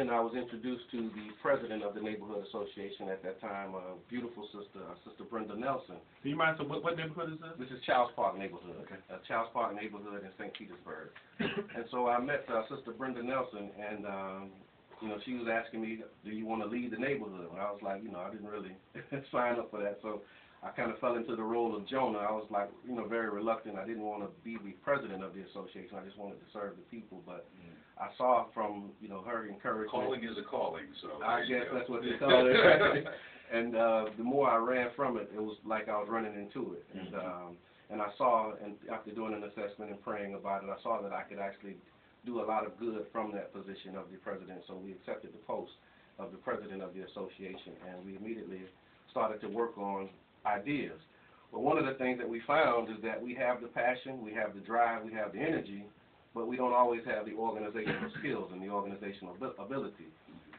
And I was introduced to the president of the neighborhood association at that time, a beautiful sister, Sister Brenda Nelson. Do you mind, so what neighborhood is this? This is Childs Park neighborhood, Okay. Childs Park neighborhood in St. Petersburg. And so I met Sister Brenda Nelson, and you know, she was asking me, do you want to lead the neighborhood? And I was like, you know, I didn't really sign up for that, so I kind of fell into the role of Jonah. I was like, you know, very reluctant. I didn't want to be the president of the association. I just wanted to serve the people, but I saw from, you know, her encouragement. Calling is a calling, so. I guess that's what they call it. And the more I ran from it, it was like I was running into it. And I saw, and after doing an assessment and praying about it, I saw that I could actually do a lot of good from that position of the president. So we accepted the post of the president of the association, and we immediately started to work on ideas. But one of the things that we found is that we have the passion, we have the drive, we have the energy, but we don't always have the organizational skills and the organizational ability.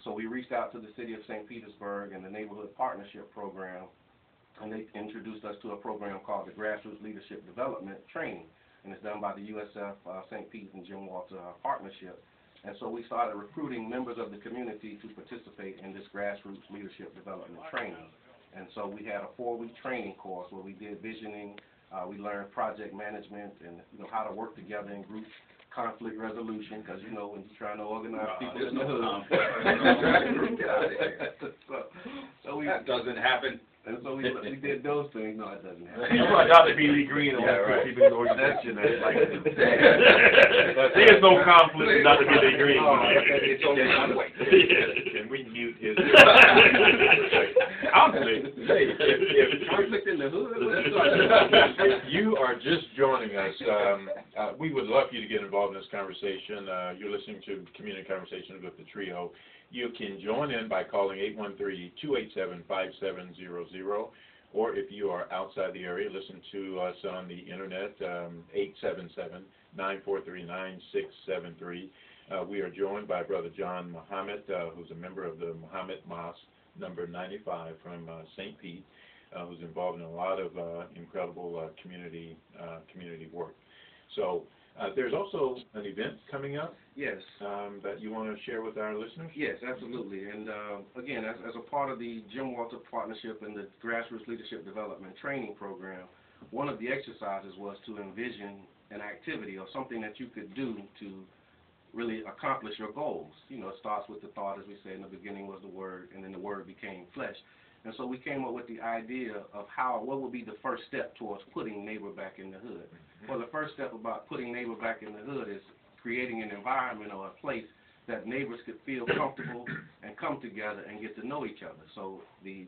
So we reached out to the city of St. Petersburg and the Neighborhood Partnership Program, and they introduced us to a program called the Grassroots Leadership Development Training, and it's done by the USF St. Pete and Jim Walter Partnership. And so we started recruiting members of the community to participate in this Grassroots Leadership Development Training. And so we had a 4-week training course where we did visioning, we learned project management and, you know, how to work together in groups, conflict resolution, because, you know, when you're trying to organize people in the hood. That doesn't happen. And so we did those things. No, it doesn't happen. You brought Dr. B. Lee Green on keeping the organization. There's no conflict with Dr. B. Lee Green. It's only one way. Can we mute his? Conflict. Hey, if Conflict in the hood? you are just joining us, we would love for you to get involved in this conversation. You're listening to Community Conversations with the Trio. You can join in by calling 813-287-5700, or if you are outside the area, listen to us on the internet, 877-943-9673. We are joined by Brother John Muhammad, who's a member of the Muhammad Mosque, number 95 from St. Pete, who's involved in a lot of incredible community work. So there's also an event coming up. Yes. That you want to share with our listeners? Yes, absolutely. And again, as a part of the Jim Walter Partnership and the Grassroots Leadership Development Training Program, one of the exercises was to envision an activity or something that you could do to really accomplish your goals. You know, it starts with the thought, as we said in the beginning was the Word, and then the Word became flesh. And so we came up with the idea of what would be the first step towards putting neighbor back in the hood. Well, the first step about putting neighbor back in the hood is creating an environment or a place that neighbors could feel comfortable and come together and get to know each other. So the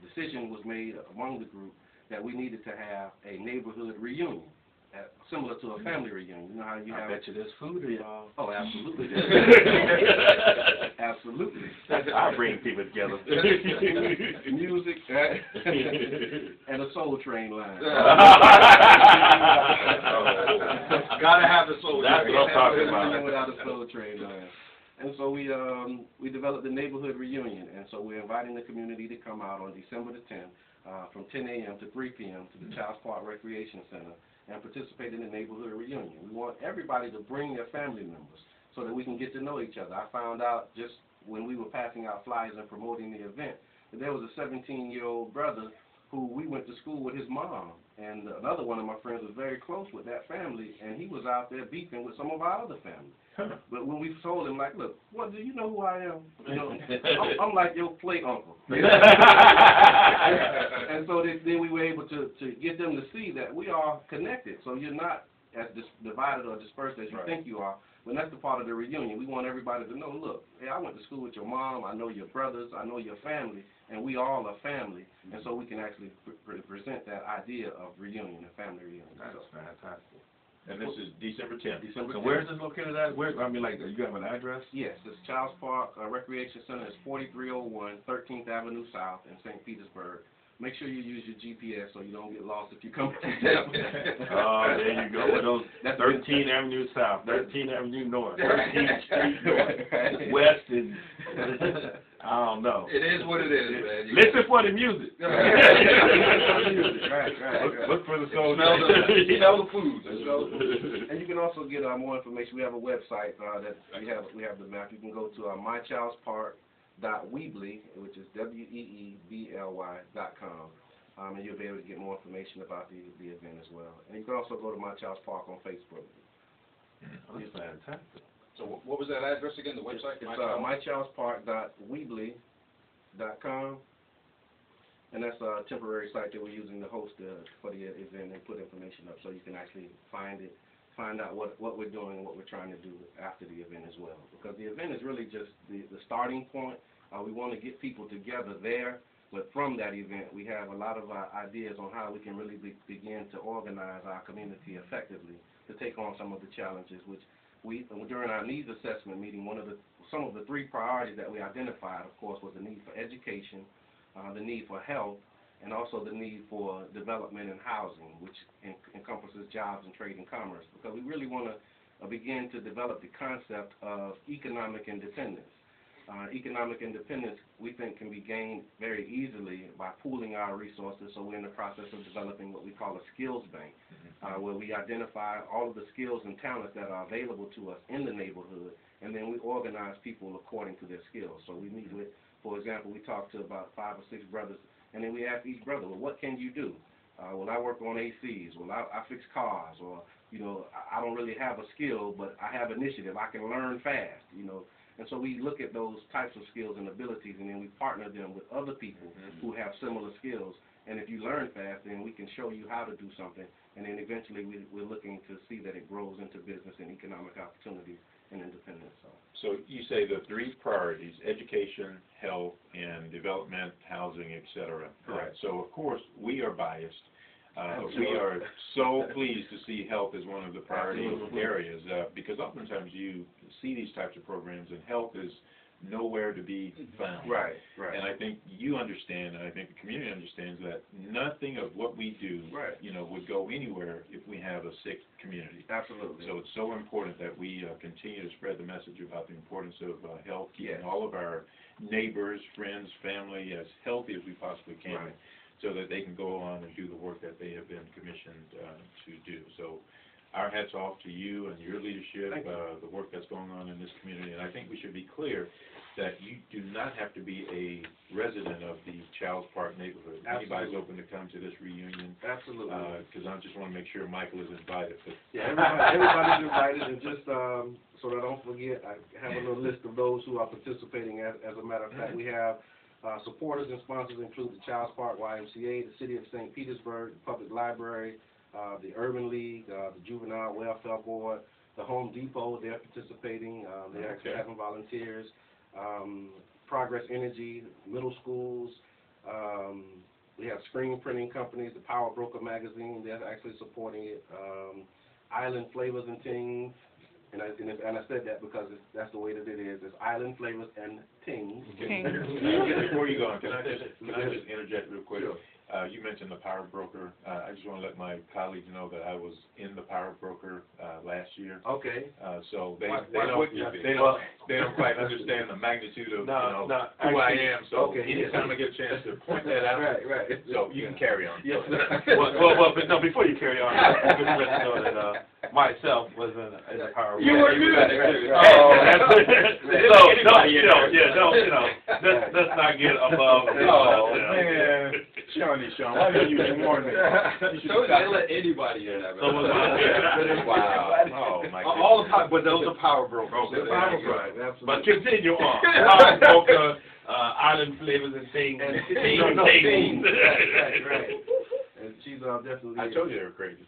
decision was made among the group that we needed to have a neighborhood reunion, similar to a family reunion. You know how you have. I bet you there's food involved. Oh, absolutely. Absolutely. I bring people together. Music and a Soul Train line. Gotta have the soul train. That's what I'm talking about. Without a Soul Train line. And so we developed the neighborhood reunion, and so we're inviting the community to come out on December the 10th from 10 a.m. to 3 p.m. to the Childs Park Recreation Center and participate in the neighborhood reunion. We want everybody to bring their family members so that we can get to know each other. I found out just when we were passing out flyers and promoting the event that there was a 17-year-old brother who we went to school with his mom, and another one of my friends was very close with that family, and he was out there beefing with some of our other family. But when we told him, like, look, what, do you know who I am? You know, I'm like your play uncle. And so then we were able to get them to see that we are connected. So you're not as divided or dispersed as you think you are. But that's the part of the reunion. We want everybody to know, look, hey, I went to school with your mom, I know your brothers, I know your family, and we all are family. And so we can actually present that idea of reunion, a family reunion. That's fantastic. And this is December 10th. December 10th. So where is this located at? Where, I mean, like, you have an address? Yes, this Childs Park Recreation Center is 4301 13th Avenue South in St. Petersburg. Make sure you use your GPS so you don't get lost if you come to Tampa. Oh, there you go. With those 13th Avenue South, 13th Avenue North, 13th Street North, West, and I don't know. It is what it is, man. Listen for the music. Right. Look for the soul. Smell the food. And you can also get more information. We have a website that we have the map. You can go to mychildspark.weebly, which is weebly.com. And you'll be able to get more information about the event as well. And you can also go to My Child's Park on Facebook. That's fantastic. So what was that address again, the website? It's mychildspark.weebly.com. And that's a temporary site that we're using to host for the event and put information up so you can actually find out what we're doing and what we're trying to do after the event as well. Because the event is really just the starting point. We want to get people together there. But from that event, we have a lot of ideas on how we can really begin to organize our community effectively to take on some of the challenges, which during our needs assessment meeting, some of the 3 priorities that we identified, of course, was the need for education, the need for health, and also the need for development and housing, which encompasses jobs and trade and commerce, because we really want to begin to develop the concept of economic independence. Economic independence, we think, can be gained very easily by pooling our resources. So we're in the process of developing what we call a skills bank, where we identify all of the skills and talents that are available to us in the neighborhood, and then we organize people according to their skills. So we meet with, for example, we talk to about 5 or 6 brothers, and then we ask each brother, well, what can you do? Well, I work on ACs. Well, I fix cars. Or, I don't really have a skill, but I have initiative. I can learn fast, And so we look at those types of skills and abilities, and then we partner them with other people who have similar skills. And if you learn fast, then we can show you how to do something. And then eventually we're looking to see that it grows into business and economic opportunities and independence. So you say the 3 priorities: education, health, and development, housing, etc. Correct. So of course we are biased. We are so pleased to see health as one of the priority areas because oftentimes you see these types of programs and health is nowhere to be found. Right. And I think you understand, and I think the community understands that nothing of what we do, would go anywhere if we have a sick community. Absolutely. So it's so important that we continue to spread the message about the importance of health, keeping all of our neighbors, friends, family as healthy as we possibly can. So that they can go on and do the work that they have been commissioned to do. So our hats off to you and your leadership, the work that's going on in this community. And I think we should be clear that you do not have to be a resident of the Childs Park neighborhood. Anybody's open to come to this reunion. Absolutely. Because I just want to make sure Michael is invited. But everybody's invited, and just so that I don't forget, I have a little list of those who are participating. As a matter of fact, we have supporters and sponsors include the Childs Park YMCA, the City of St. Petersburg, the Public Library, the Urban League, the Juvenile Welfare Board, the Home Depot. They're participating. They're actually having volunteers. Progress Energy, middle schools. We have screen printing companies, the Power Broker magazine. They're actually supporting it. Island Flavors and Things. And I said that because that's the way that it is. It's Island Flavors and Things. Before you go on, can I just interject real quick? Sure. You mentioned the Power Broker. I just want to let my colleagues know that I was in the Power Broker last year. Okay. So they don't quite understand the magnitude of who I am. So anytime I get a chance to point that out, right. So you can carry on. Yes. But no, before you carry on, I just want to know that myself was in the Power Broker. You were good. Let's not get above. Oh man. Sean, why didn't you warn me? So they let anybody in that. So was my Wow. Oh my goodness. All the time, but those are power brokers. They're power brokers, absolutely. But continue on. Power Broker, Island Flavors and Things. Right. And she's definitely. I told you they were crazy.